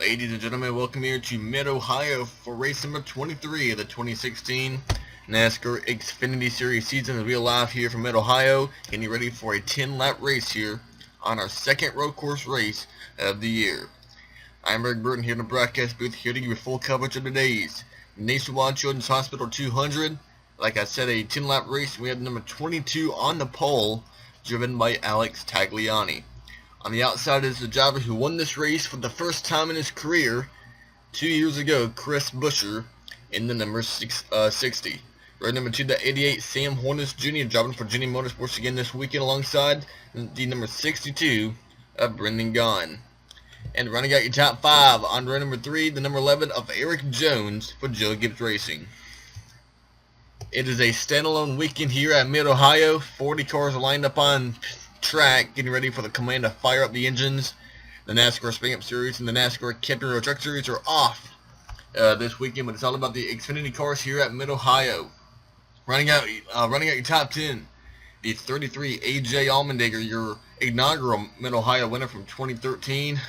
Ladies and gentlemen, welcome here to Mid-Ohio for race number 23 of the 2016 NASCAR XFINITY Series season. As we are live here from Mid-Ohio, getting ready for a 10-lap race here on our second road course race of the year. I'm Eric Burton here in the broadcast booth, here to give you full coverage of today's Nationwide Children's Hospital 200. Like I said, a 10-lap race. We have number 22 on the pole, driven by Alex Tagliani. On the outside is the driver who won this race for the first time in his career 2 years ago, Chris Buescher, in the number 60. Road number 2, the 88, Sam Hornish Jr., driving for Jenny Motorsports again this weekend alongside the number 62 of Brendan Gaughan. And running out your top 5 on row number 3, the number 11 of Eric Jones for Joe Gibbs Racing. It is a standalone weekend here at Mid-Ohio. 40 cars are lined up on track, getting ready for the command to fire up the engines. The NASCAR Spring Up Series and the NASCAR Captain Road Truck Series are off this weekend, but it's all about the Xfinity cars here at Mid-Ohio. Running out your top 10, the 33 AJ Allmendinger, your inaugural Mid-Ohio winner from 2013.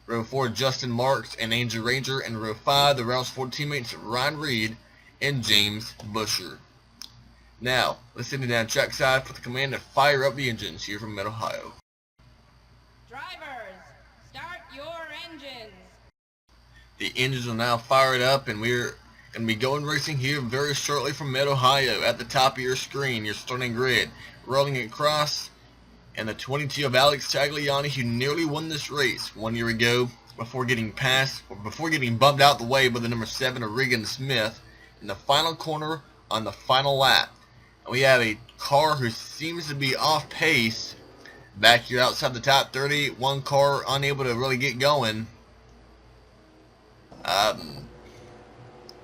Row 4, Justin Marks and Andrew Ranger, and row 5, the Rouse 4 teammates Ryan Reed and James Buescher. Now, let's send it down trackside for the command to fire up the engines here from Mid-Ohio. Drivers, start your engines. The engines are now fired up, and we're going to be going racing here very shortly from Mid-Ohio. At the top of your screen, your starting grid, rolling across, and the 22 of Alex Tagliani, who nearly won this race 1 year ago before getting bumped out the way by the number 7 of Regan Smith in the final corner on the final lap. We have a car who seems to be off pace back here outside the top 30. One car unable to really get going.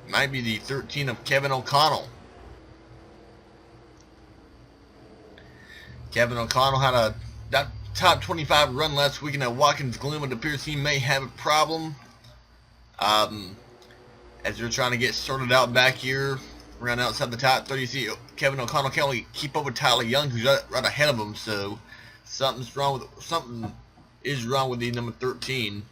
Might be the 13 of Kevin O'Connell. Kevin O'Connell had that top 25 run last weekend at Watkins Glen, but it appears he may have a problem. As they're trying to get sorted out back here around outside the top 30, you see Kevin O'Connell can't only keep up with Tyler Young, who's right ahead of him. So something is wrong with the number 13.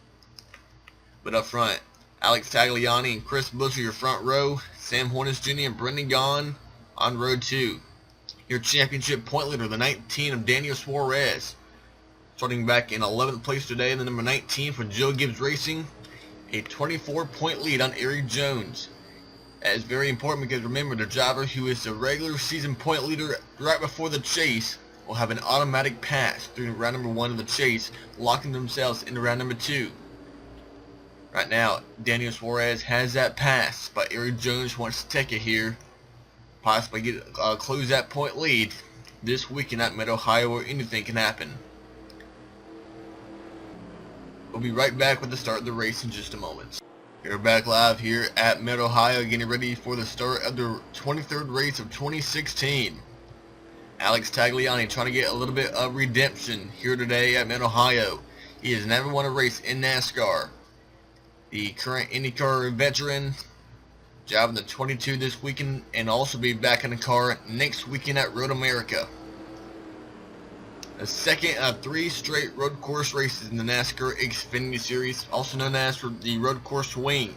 But up front, Alex Tagliani and Chris Buescher, your front row. Sam Hornish Jr. and Brendan Gaughan on row 2. Your championship point leader, the 19 of Daniel Suarez, starting back in 11th place today. The number 19 for Joe Gibbs Racing, a 24-point lead on Eric Jones. That is very important because remember, the driver who is the regular season point leader right before the chase will have an automatic pass through round number 1 of the chase, locking themselves into round number 2. Right now, Daniel Suarez has that pass, but Eric Jones wants to take it here, possibly close that point lead this weekend at Mid-Ohio, where anything can happen. We'll be right back with the start of the race in just a moment. We're back live here at Mid-Ohio, getting ready for the start of the 23rd race of 2016. Alex Tagliani trying to get a little bit of redemption here today at Mid-Ohio. He has never won a race in NASCAR. The current IndyCar veteran, driving the 22 this weekend, and also be back in the car next weekend at Road America. The second of 3 straight road course races in the NASCAR Xfinity Series, also known as for the road course swing.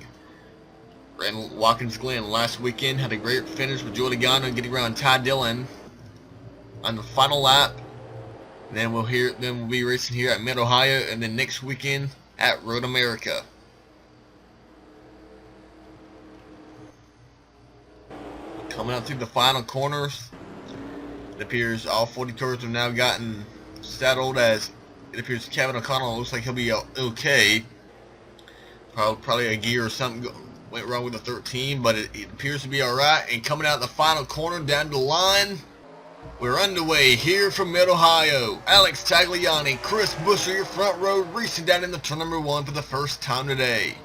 Ran Watkins Glen last weekend, had a great finish with Joey Logano getting around Ty Dillon on the final lap. And then we'll be racing here at Mid-Ohio, and then next weekend at Road America. Coming up through the final corners, it appears all 40 cars have now gotten settled, as it appears Kevin O'Connell looks like he'll be okay. Probably a gear or something went wrong with the 13, but it appears to be alright. And coming out the final corner down the line, we're underway here from Mid-Ohio. Alex Tagliani, Chris Buescher, your front row, racing down in the turn number 1 for the first time today.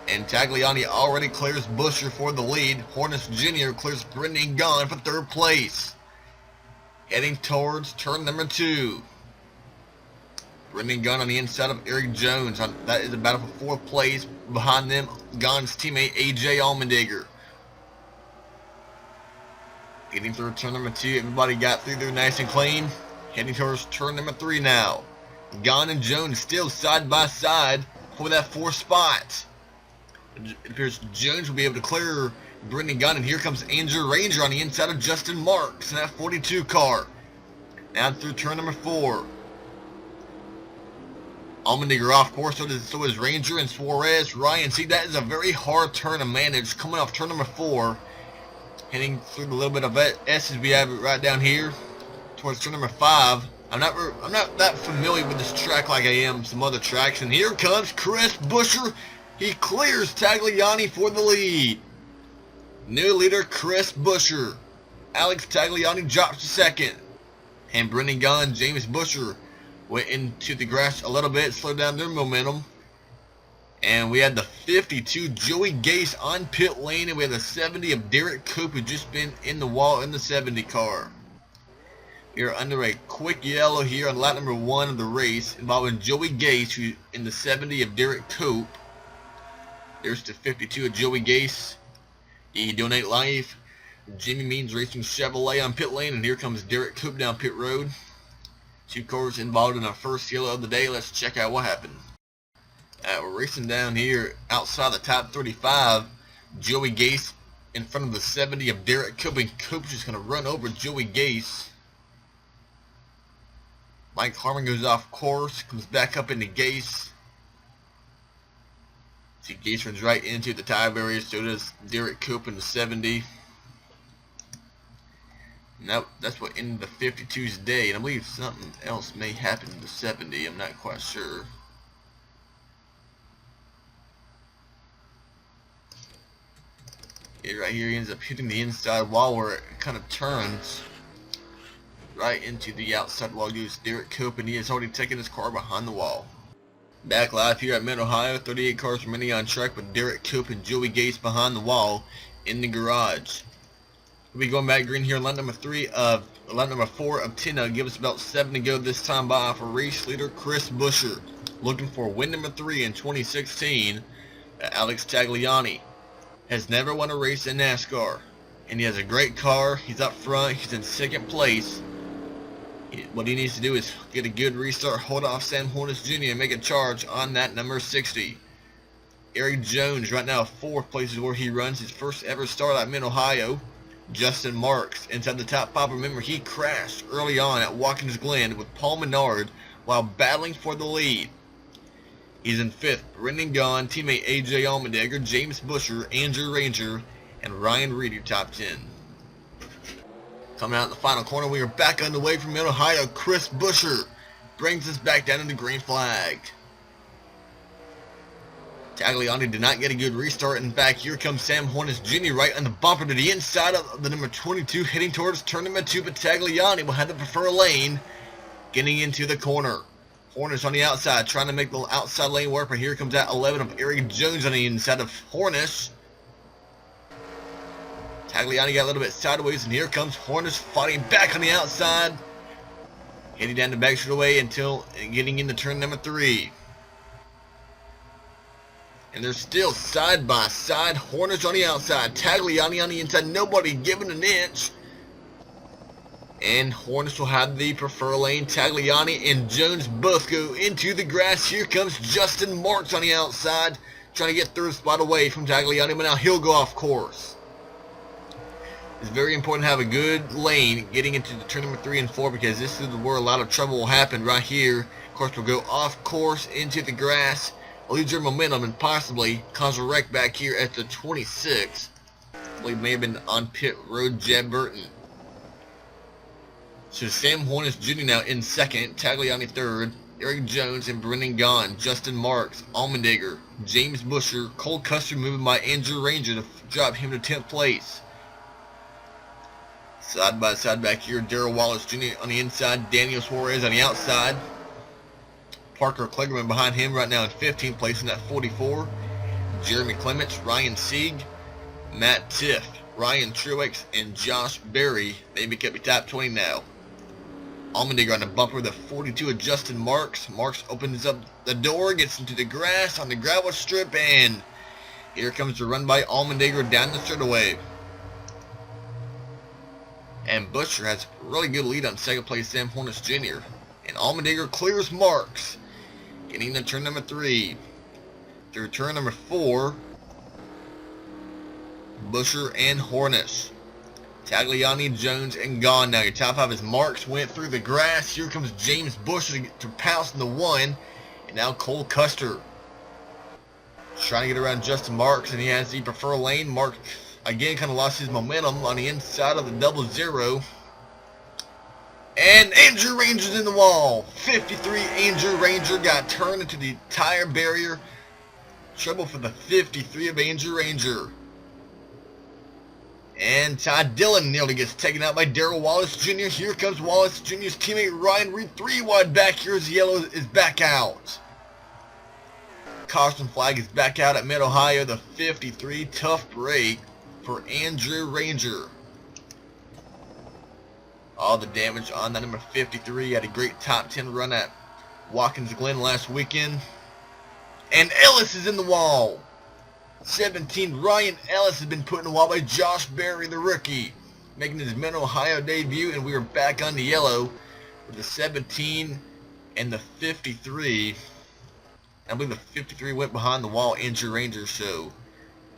And Tagliani already clears Buescher for the lead. Hornish Jr. clears Brendan Gaughan for 3rd place. Heading towards turn number 2. Brendan Gaughan on the inside of Eric Jones. That is a battle for 4th place. Behind them, Gaughan's teammate AJ Allmendinger. Getting through turn number 2. Everybody got through there nice and clean. Heading towards turn number 3 now. Gaughan and Jones still side by side for that 4th spot. It appears Jones will be able to clear Brendan Gunn, and here comes Andrew Ranger on the inside of Justin Marks in that 42 car. Down through turn number 4. Allmendinger off course, so is Ranger and Suarez. Ryan, see, that is a very hard turn to manage coming off turn number 4. Heading through a little bit of S as we have it right down here towards turn number 5. I'm not that familiar with this track like I am some other tracks. And here comes Chris Buescher. He clears Tagliani for the lead. New leader Chris Buescher. Alex Tagliani drops to 2nd. And Brendan Gunn, James Buescher went into the grass a little bit, slowed down their momentum. And we had the 52 Joey Gase on pit lane, and we had the 70 of Derek Coop, who just been in the wall in the 70 car. We are under a quick yellow here on lap number 1 of the race, involving Joey Gase, who in the 70 of Derek Coop. There's the 52 of Joey Gase. He donate life. Jimmy Means Racing Chevrolet on pit lane, and here comes Derek Coop down pit road. 2 cars involved in our first yellow of the day. Let's check out what happened. We're racing down here outside the top 35. Joey Gase in front of the 70 of Derek Coop, and Coop's just going to run over Joey Gase. Mike Harmon goes off course, comes back up into Gase. See, Gase runs right into the tie barrier, so does Derek Coop in the 70. Now, that's what ended the 52's day, and I believe something else may happen in the 70. I'm not quite sure. Yeah, right here he ends up hitting the inside wall where it kind of turns right into the outside wall. Goes Derek Coop, and he has already taken his car behind the wall. Back live here at Mid-Ohio, 38 cars remaining on track with Derek Coop and Joey Gase behind the wall in the garage. We'll be going back green here in lap number 4 of 10. Give us about 7 to go this time by for race leader Chris Buescher. Looking for win number 3 in 2016. Alex Tagliani has never won a race in NASCAR, and he has a great car. He's up front. He's in 2nd place. What he needs to do is get a good restart, hold off Sam Hornish Jr. and make a charge on that number 60. Eric Jones right now 4th place is where he runs his first ever start at Mid-Ohio. Justin Marks inside the top 5. Remember, he crashed early on at Watkins Glen with Paul Menard while battling for the lead. He's in 5th. Brendan Gunn, teammate AJ Allmendinger, James Buescher, Andrew Ranger, and Ryan Reed, your top 10. Coming out in the final corner, we are back underway from Mid-Ohio. Chris Buescher brings us back down to the green flag. Tagliani did not get a good restart. In fact, here comes Sam Hornish Jr. right on the bumper to the inside of the number 22, heading towards turn number 2, but Tagliani will have to prefer a lane, getting into the corner. Hornish on the outside, trying to make the outside lane work, but here comes that 11 of Eric Jones on the inside of Hornish. Tagliani got a little bit sideways, and here comes Hornish fighting back on the outside, heading down the back straightaway until getting into turn number 3. And they're still side by side. Hornish on the outside, Tagliani on the inside, nobody giving an inch. And Hornish will have the prefer lane. Tagliani and Jones both go into the grass. Here comes Justin Marks on the outside, trying to get third spot away from Tagliani, but now he'll go off course. It's very important to have a good lane getting into the turn number 3 and 4, because this is where a lot of trouble will happen right here. Of course, we'll go off course into the grass, lose your momentum, and possibly cause a wreck back here at the 26. I believe may have been on pit road, Jeb Burton. So Sam Hornish Jr. now in 2nd, Tagliani 3rd, Eric Jones and Brendan Gunn, Justin Marks, Allmendinger, James Buescher, Cole Custer moving by Andrew Ranger to drop him to 10th place. Side by side back here, Darrell Wallace Jr. on the inside, Daniel Suarez on the outside. Parker Kligerman behind him right now in 15th place in that 44. Jeremy Clements, Ryan Sieg, Matt Tiff, Ryan Truex, and Josh Berry. They make up the top 20 now. Allmendinger on the bumper with a 42 of Justin Marks. Marks opens up the door, gets into the grass on the gravel strip, and here comes the run by Allmendinger down the straightaway. And Buescher has a really good lead on 2nd place Sam Hornish Jr. And Allmendinger clears Marks, getting to turn number 3. Through turn number 4, Busher and Hornish. Tagliani, Jones, and gone. Now your top 5 is Marks, went through the grass. Here comes James Busher to pounce in the 1. And now Cole Custer trying to get around Justin Marks, and he has the preferred lane. Marks again kind of lost his momentum on the inside of the 00. And Andrew Ranger's in the wall. 53 Andrew Ranger got turned into the tire barrier. Trouble for the 53 of Andrew Ranger. And Todd Dillon nearly gets taken out by Darrell Wallace Jr. Here comes Wallace Jr.'s teammate Ryan Reed. 3 wide back. Here's Yellow is back out. Caution flag is back out at Mid-Ohio. The 53 tough break for Andrew Ranger. All the damage on that number 53. Had a great top 10 run at Watkins Glen last weekend. And Ellis is in the wall. 17, Ryan Ellis has been put in the wall by Josh Berry, the rookie, making his Mid-Ohio debut, and we are back on the yellow with the 17 and the 53. I believe the 53 went behind the wall. Andrew Ranger. So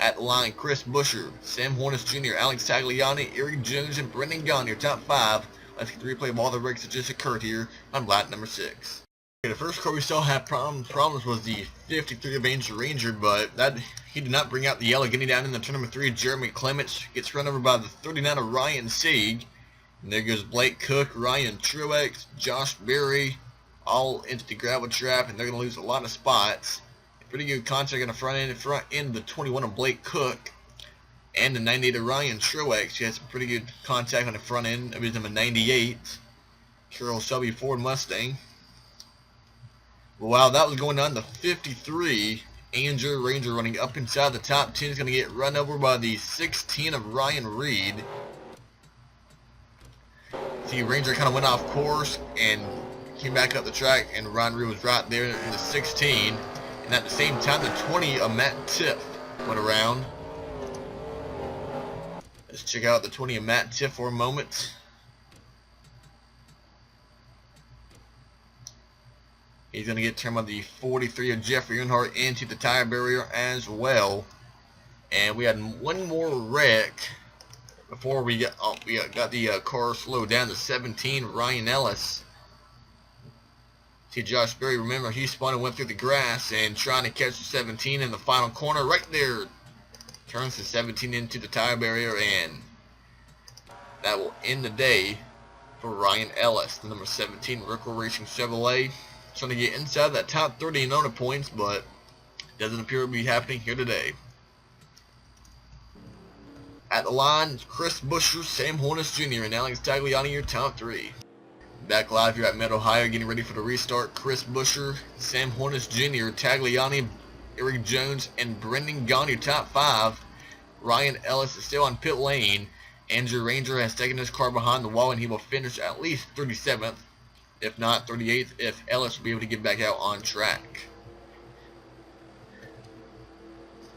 at the line, Chris Busher, Sam Hornish Jr., Alex Tagliani, Eric Jones, and Brendan Gaughan, your top 5. Let's get the replay of all the wrecks that just occurred here on lap number 6. The first car we saw have problems was the 53 of Andrew Ranger, but that he did not bring out the yellow. Getting down in the turn number 3, Jeremy Clements gets run over by the 39 of Ryan Sieg. And there goes Blake Cook, Ryan Truex, Josh Berry, all into the gravel trap, and they're going to lose a lot of spots. Pretty good contact on the front end of the 21 of Blake Cook, and the 98 of Ryan Truex. He had some pretty good contact on the front end of his number 98, Carroll Shelby Ford Mustang. Well, while that was going on, the 53 Andrew Ranger running up inside the top 10 is going to get run over by the 16 of Ryan Reed. See, Ranger kind of went off course and came back up the track, and Ryan Reed was right there in the 16. And at the same time, the 20 of Matt Tiff went around. Let's check out the 20 of Matt Tiff for a moment. He's going to get turned by the 43 of Jeffrey Earnhardt into the tire barrier as well. And we had one more wreck before we got the car slowed down to 17, Ryan Ellis. See, Josh Berry, remember, he spun and went through the grass and trying to catch the 17 in the final corner right there. Turns the 17 into the tire barrier, and that will end the day for Ryan Ellis, the number 17 Rickwell Racing Chevrolet. Trying to get inside that top 30 in owner points, but doesn't appear to be happening here today. At the line, Chris Busher, Sam Hornish Jr., and Alex Tagliani, your top 3. Back live here at Mid-Ohio, getting ready for the restart. Chris Busher, Sam Hornish Jr., Tagliani, Eric Jones, and Brendan Gaughan, your top 5. Ryan Ellis is still on pit lane. Andrew Ranger has taken his car behind the wall, and he will finish at least 37th, if not 38th, if Ellis will be able to get back out on track.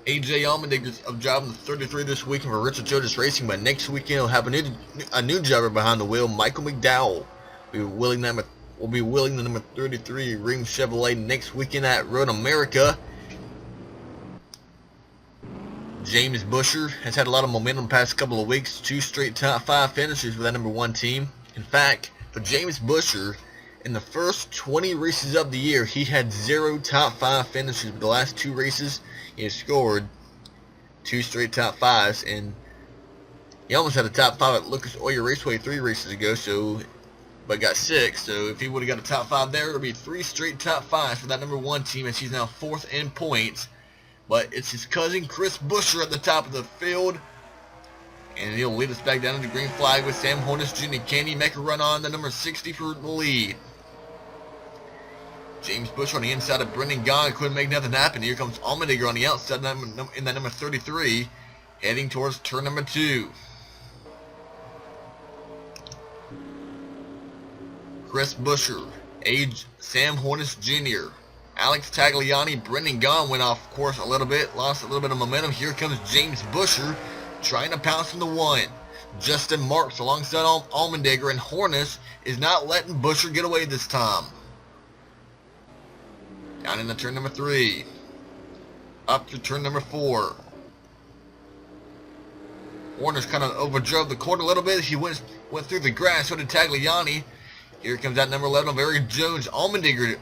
AJ Allmendinger of driving the 33 this weekend for Richard Childress Racing, but next weekend he'll have a new driver behind the wheel, Michael McDowell. We'll be wheeling the number 33 Ring Chevrolet next weekend at Road America. James Busher has had a lot of momentum the past couple of weeks. 2 straight top 5 finishes with that number 1 team. In fact, for James Busher, in the first 20 races of the year, he had 0 top 5 finishes. But the last 2 races, he has scored 2 straight top 5s, and he almost had a top 5 at Lucas Oil Raceway 3 races ago, but got 6. So if he would have got a top 5 there, it would be 3 straight top 5s for that number 1 team, as he's now 4th in points. But it's his cousin Chris Busher at the top of the field, and he'll lead us back down to the green flag with Sam Hornish Jr. Can he make a run on the number 60 for the lead? James Busher on the inside of Brendan Gaughan couldn't make nothing happen. Here comes Allmendinger on the outside in that number 33, heading towards turn number 2. Chris Busher, Sam Hornish Jr., Alex Tagliani, Brendan Gaughan went off course a little bit, lost a little bit of momentum. Here comes James Busher trying to pounce from the 1. Justin Marks alongside Allmendinger, and Hornish is not letting Busher get away this time. Down in the turn number 3. up to turn number 4. Warner's kind of overdrove the corner a little bit. He went through the grass. So did Tagliani. Here comes that number 11 of Eric Jones. Allmendinger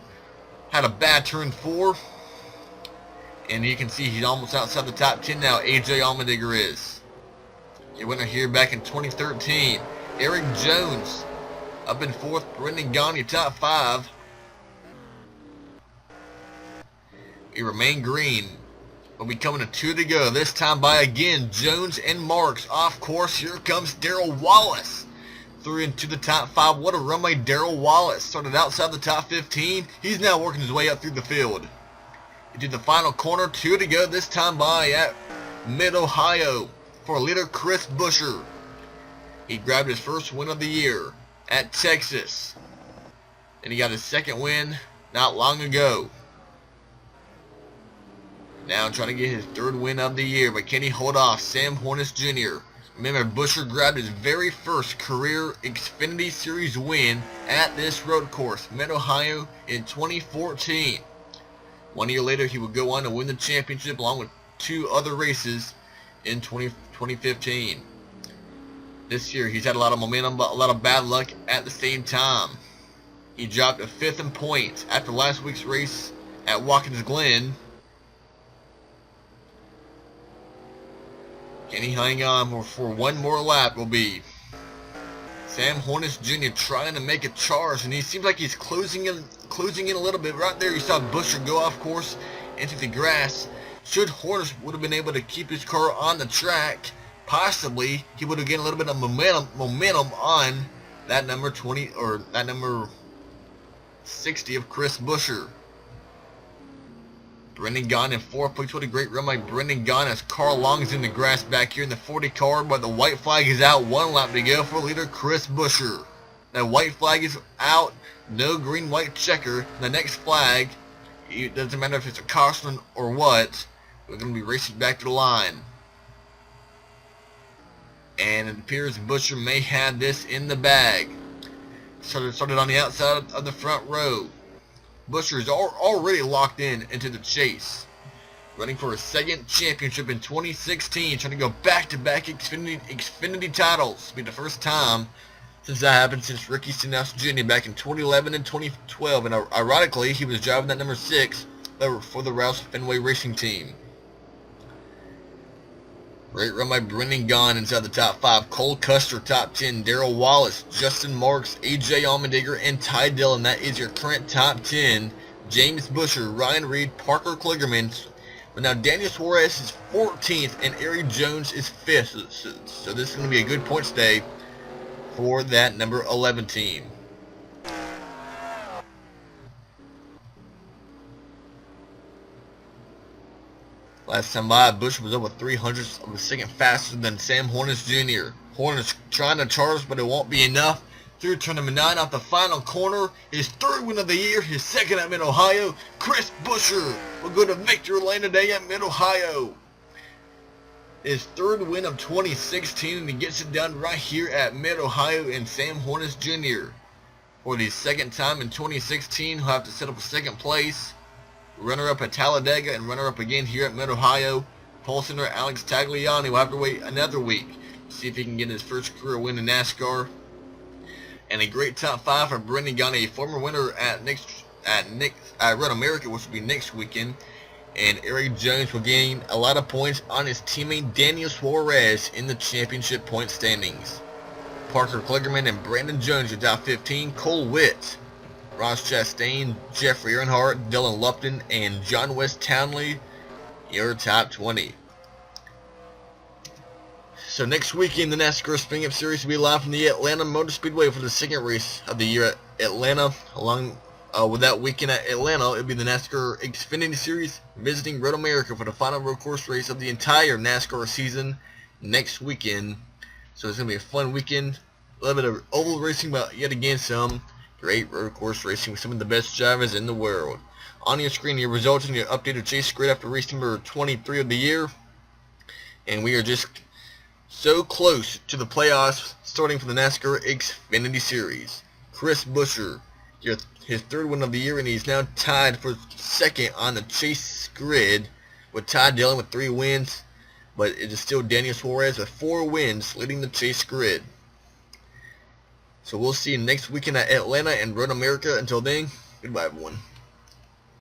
had a bad turn 4. And you can see he's almost outside the top 10 now. AJ Allmendinger is. Your winner here back in 2013. Eric Jones up in 4th. Brendan Gagne top 5. We remain green. We'll be coming to 2 to go. This time by again Jones and Marks. Off course. Here comes Darrell Wallace. Through into the top 5. What a run by Darrell Wallace. Started outside the top 15. He's now working his way up through the field. Into the final corner. 2 to go. This time by at Mid-Ohio for leader Chris Buescher. He grabbed his first win of the year at Texas. And he got his second win not long ago. Now trying to get his 3rd win of the year, but can he hold off Sam Hornish Jr.? Remember, Buescher grabbed his very first career Xfinity Series win at this road course, Mid-Ohio, in 2014. 1 year later, he would go on to win the championship along with 2 other races in 2015. This year, he's had a lot of momentum, but a lot of bad luck at the same time. He dropped to 5th in points after last week's race at Watkins Glen. Can he hang on for one more lap? Will be Sam Hornish Jr. trying to make a charge, and he seems like he's closing in a little bit. Right there, you saw Buescher go off course into the grass. Should Hornish would have been able to keep his car on the track, possibly he would have gained a little bit of momentum on that number 20 or that number 60 of Chris Buescher. Brendan Gagne in 4th place. What a great run by Brendan Gagne as Carl Long is in the grass back here in the 40 car, but the white flag is out. 1 lap to go for leader Chris Buescher. The white flag is out. No green-white checker. The next flag, it doesn't matter if it's a caution or what, we're going to be racing back to the line. And it appears Buescher may have this in the bag. Started on the outside of the front row. Buescher is already locked into the chase. Running for his 2nd championship in 2016. Trying to go back-to-back Xfinity titles. It'll be the first time since that happened since Ricky Stenhouse Jr. back in 2011 and 2012. And ironically, he was driving that number 6 for the Roush Fenway Racing Team. Great run by Brendan Gagne inside the top 5. Cole Custer top 10. Darrell Wallace, Justin Marks, AJ Allmendinger, and Ty Dillon. That is your current top 10. James Buescher, Ryan Reed, Parker Kligerman. But now Daniel Suarez is 14th and Eric Jones is 5th. So this is going to be a good points day for that number 11 team. Last time by, Buescher was over 300 of a second faster than Sam Hornish Jr. Hornish trying to charge, but it won't be enough. Through turn number 9 off the final corner. His 3rd win of the year, his 2nd at Mid-Ohio. Chris Buescher will go to victory lane today at Mid-Ohio. His 3rd win of 2016, and he gets it done right here at Mid-Ohio in Sam Hornish Jr. For the 2nd time in 2016, he'll have to set up a 2nd place. Runner-up at Talladega and runner-up again here at Mid-Ohio. Pole sitter Alex Tagliani will have to wait another week to see if he can get his first career win in NASCAR. And a great top 5 for Brendan Gagne, a former winner at Road America, which will be next weekend. And Eric Jones will gain a lot of points on his teammate Daniel Suarez in the championship point standings. Parker Kligerman and Brandon Jones are top 15. Cole Witt, Ross Chastain, Jeffrey Earnhardt, Dylan Lupton, and John West Townley, your top 20. So next weekend, the NASCAR Spring Up Series will be live from the Atlanta Motor Speedway for the 2nd race of the year at Atlanta. Along with that weekend at Atlanta, it'll be the NASCAR Xfinity Series visiting Road America for the final road course race of the entire NASCAR season next weekend. So it's going to be a fun weekend. A little bit of oval racing, but yet again some great road course racing with some of the best drivers in the world. On your screen, your results and your updated chase grid after race number 23 of the year. And we are just so close to the playoffs starting for the NASCAR Xfinity Series. Chris Buescher, his 3rd win of the year, and he's now tied for 2nd on the chase grid with Ty Dillon with 3 wins, but it is still Daniel Suarez with 4 wins leading the chase grid. So we'll see you next weekend at Atlanta and Road America. Until then, goodbye everyone.